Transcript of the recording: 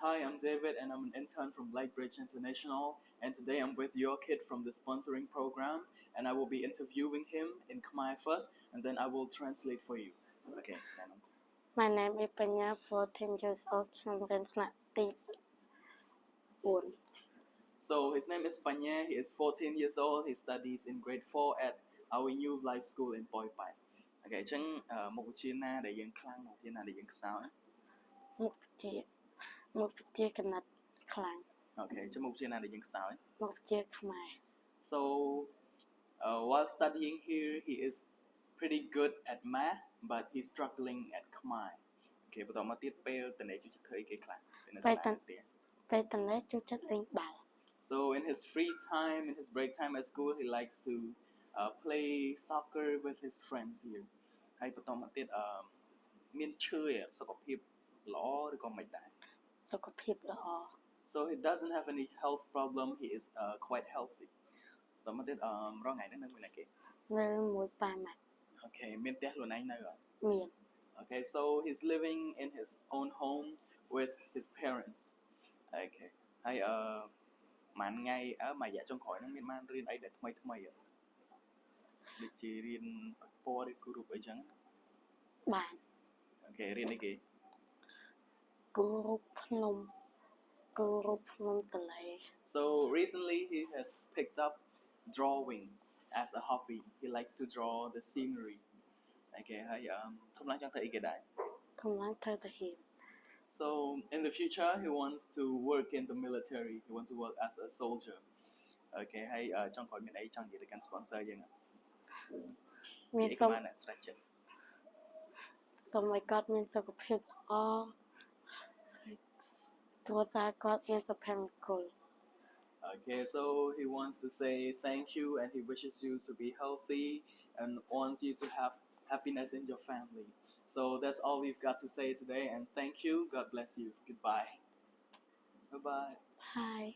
Hi, I'm David, and I'm an intern from Lightbridge International. And today I'm with your kid from the sponsoring program, and I will be interviewing him in Khmer first, and then I will translate for you. Okay, Nano. My name is Panya, 14 years old, from So his name is Panye. He is 14 years old. He studies in grade 4 at our new life school in Poi Pai. Okay, ចឹងមុខវិជ្ជាណាដែលយើងខ្លាំងមុខវិជ្ជាណាដែលយើងខ្សោយ មុខវិជ្ជាគណិតខ្លាំង Okay, ចឹងមុខវិជ្ជាណាដែលយើងខ្សោយ មុខវិជ្ជាខ្មែរ So while studying here, he is pretty good at math, but he's struggling at Khmer. Okay, បន្តមកទៀតពេលតនេជួយធ្វើអីគេខ្លះពេលនៅសាលាទៀត ពេលតនេជួយចិត្តលេងបាល់ So in his free time, in his break time at school, he likes to play soccer with his friends here. ហើយបន្តមកទៀតមានឈឺសុខភាពល្អឬក៏មិនដែរ សុខភាពល្អ So he doesn't have any health problem. He is quite healthy. បន្តមកទៀតរងថ្ងៃនេះនៅមួយណាគេ នៅមួយប៉ាម៉ាក់ Okay មានផ្ទះខ្លួនឯងនៅអត់ មាន Okay, so he's living in his own home with his parents. Okay. ហើយមួយថ្ងៃមួយរយៈចុងក្រោយហ្នឹងមានបានរៀនអីដែលថ្មីអត់ដូចជារៀនពណ៌ឬគូរូបអីចឹង បាន Okay រៀនអីគេ គូរូបភ្នំទន្លេ So recently he has picked up drawing as a hobby. He likes to draw the scenery. Okay ហើយធំឡើងចង់ធ្វើអីគេដែរ ធំឡើងធ្វើទៅហ៊ាន So in the future he wants to work in the military. He wants to work as a soldier. Okay ហើយចង់ក្រោយមានអីចង់និយាយទៅកាន់ sponsor យើងអត់ មានសុំឲ្យគាត់មានសុខភាពល្អគ្រួសារគាត់មានសុភមង្គល Okay, so he wants to say thank you and he wishes you to be healthy and wants you to have happiness in your family. So that's all we've got to say today, and thank you. God bless you. Goodbye. Bye-bye. Bye